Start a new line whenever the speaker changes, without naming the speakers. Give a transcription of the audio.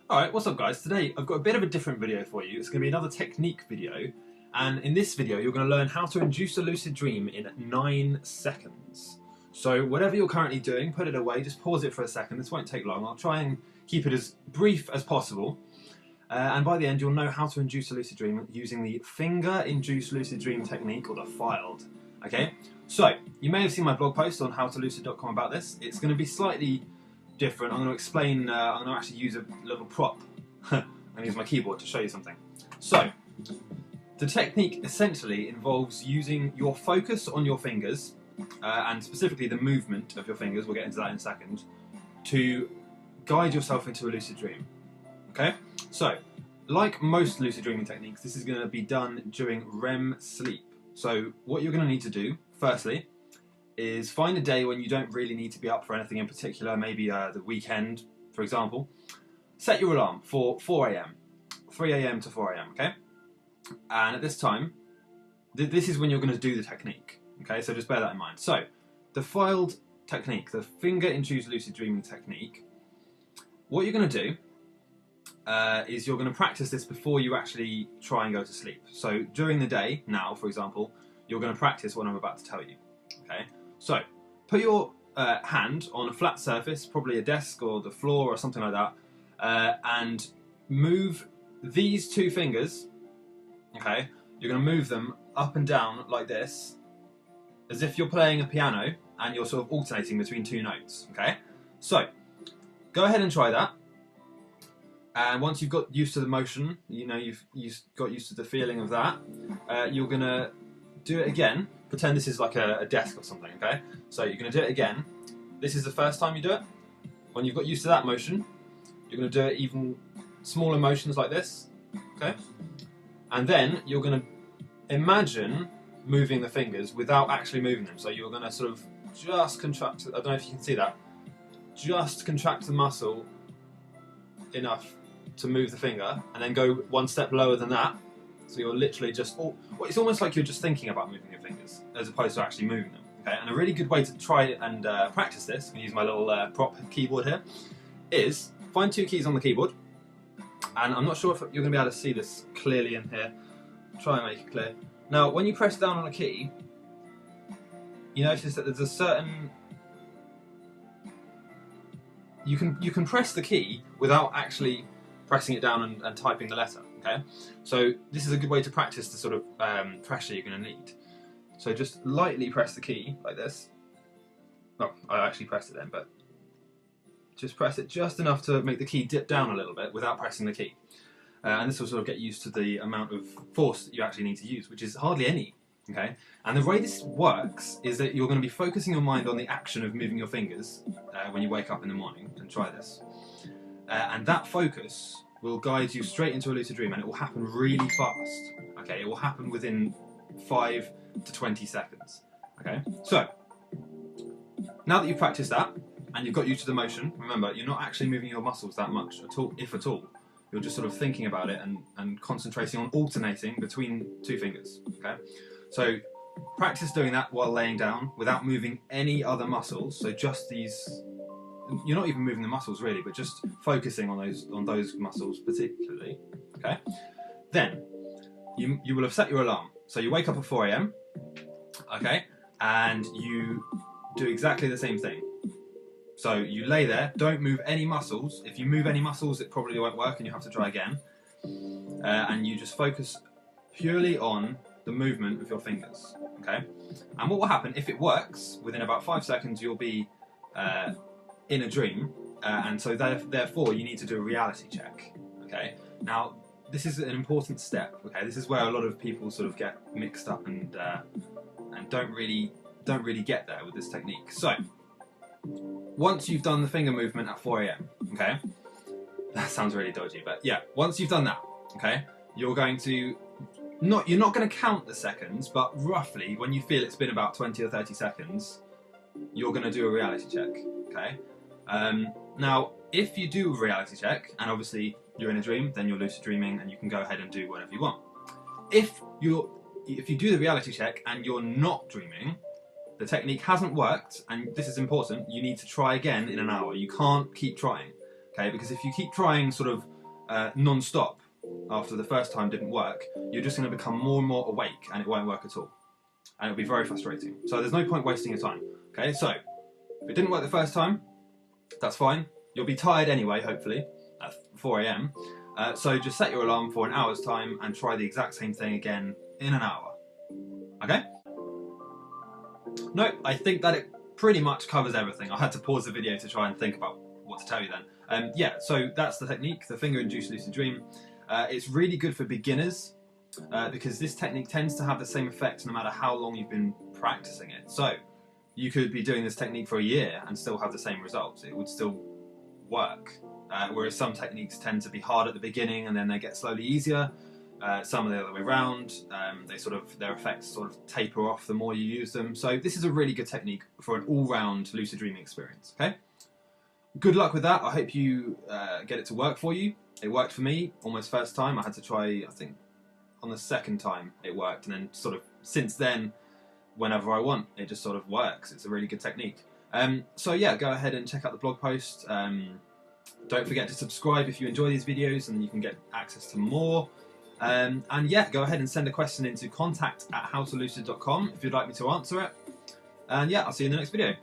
Alright, what's up guys? Today I've got a bit of a different video for you. It's going to be another technique video, and in this video you're going to learn how to induce a lucid dream in 9 seconds. So whatever you're currently doing, put it away, just pause it for a second. This won't take long. I'll try and keep it as brief as possible. And by the end you'll know how to induce a lucid dream using the finger-induced lucid dream technique, or the filed. Okay? So, you may have seen my blog post on howtolucid.com about this. It's going to be slightly different. I'm going to explain, I'm going to actually use a little prop. I'm going to use my keyboard to show you something. So, the technique essentially involves using your focus on your fingers, and specifically the movement of your fingers, we'll get into that in a second, to guide yourself into a lucid dream. Okay? So, like most lucid dreaming techniques, this is going to be done during REM sleep. So, what you're going to need to do, firstly, is find a day when you don't really need to be up for anything in particular, maybe the weekend, for example. Set your alarm for 4 AM, 3 AM to 4 AM, okay? And at this time, this is when you're going to do the technique, okay? So just bear that in mind. So, the filed technique, the finger-induced lucid dreaming technique, what you're going to do is you're going to practice this before you actually try and go to sleep. So during the day, now for example, you're going to practice what I'm about to tell you, okay? So, put your hand on a flat surface, probably a desk or the floor or something like that, and move these two fingers, okay? You're going to move them up and down like this, as if you're playing a piano and you're sort of alternating between two notes, okay? So, go ahead and try that. And once you've got used to the motion, you know, you've got used to the feeling of that, you're going to do it again. Pretend this is like a desk or something, okay? So you're going to do it again. This is the first time you do it. When you've got used to that motion, you're going to do it even smaller motions like this, okay? And then you're going to imagine moving the fingers without actually moving them. So you're going to sort of just contract, I don't know if you can see that, just contract the muscle enough to move the finger, and then go one step lower than that. So you're literally just, it's almost like you're just thinking about moving your fingers, as opposed to actually moving them. Okay? And a really good way to try and practice this, I'm going to use my little prop keyboard here, is find two keys on the keyboard. And I'm not sure if you're going to be able to see this clearly in here. Try and make it clear. Now, when you press down on a key, you notice that there's a certain... You can press the key without actually pressing it down and typing the letter, okay? So this is a good way to practice the sort of pressure you're going to need. So just lightly press the key like this. Oh, I actually pressed it then, but just press it just enough to make the key dip down a little bit without pressing the key. And this will sort of get used to the amount of force that you actually need to use, which is hardly any. Okay, and the way this works is that you're going to be focusing your mind on the action of moving your fingers when you wake up in the morning, and try this. And that focus will guide you straight into a lucid dream, and it will happen really fast. Okay, it will happen within 5 to 20 seconds. Okay, so now that you've practiced that and you've got used to the motion, remember you're not actually moving your muscles that much at all, if at all. You're just sort of thinking about it and concentrating on alternating between two fingers. Okay. So practice doing that while laying down without moving any other muscles. So just these, you're not even moving the muscles really, but just focusing on those muscles particularly. Okay. Then you will have set your alarm. So you wake up at 4 AM, okay, and you do exactly the same thing. So you lay there, don't move any muscles. If you move any muscles, it probably won't work and you have to try again. And you just focus purely on the movement of your fingers, okay? And what will happen, if it works, within about 5 seconds you'll be in a dream, and so therefore you need to do a reality check, okay? Now, this is an important step, okay? This is where a lot of people sort of get mixed up and don't really get there with this technique. So, once you've done the finger movement at 4 AM, okay? That sounds really dodgy, but yeah, once you've done that, okay, you're going to you're not going to count the seconds, but roughly when you feel it's been about 20 or 30 seconds, you're going to do a reality check, okay? Now, if you do a reality check, and obviously you're in a dream, then you're lucid dreaming and you can go ahead and do whatever you want. If you do the reality check and you're not dreaming, the technique hasn't worked, and this is important, you need to try again in an hour. You can't keep trying, okay? Because if you keep trying sort of non-stop after the first time didn't work, you're just going to become more and more awake and it won't work at all. And it'll be very frustrating. So there's no point wasting your time. Okay, so if it didn't work the first time, that's fine. You'll be tired anyway, hopefully, at 4 AM. So just set your alarm for an hour's time and try the exact same thing again in an hour. Okay? No, I think that it pretty much covers everything. I had to pause the video to try and think about what to tell you then. Yeah, so that's the technique, the finger-induced lucid dream. It's really good for beginners because this technique tends to have the same effect no matter how long you've been practicing it. So you could be doing this technique for a year and still have the same results. It would still work. Whereas some techniques tend to be hard at the beginning and then they get slowly easier. Some are the other way around. Their effects sort of taper off the more you use them. So this is a really good technique for an all-round lucid dreaming experience. Okay. Good luck with that. I hope you get it to work for you. It worked for me almost first time. I had to try, I think, on the second time it worked, and then sort of since then, whenever I want, it just sort of works. It's a really good technique. So yeah, go ahead and check out the blog post. Don't forget to subscribe if you enjoy these videos, and you can get access to more. And yeah, go ahead and send a question into contact@howtolucid.com if you'd like me to answer it. And yeah, I'll see you in the next video.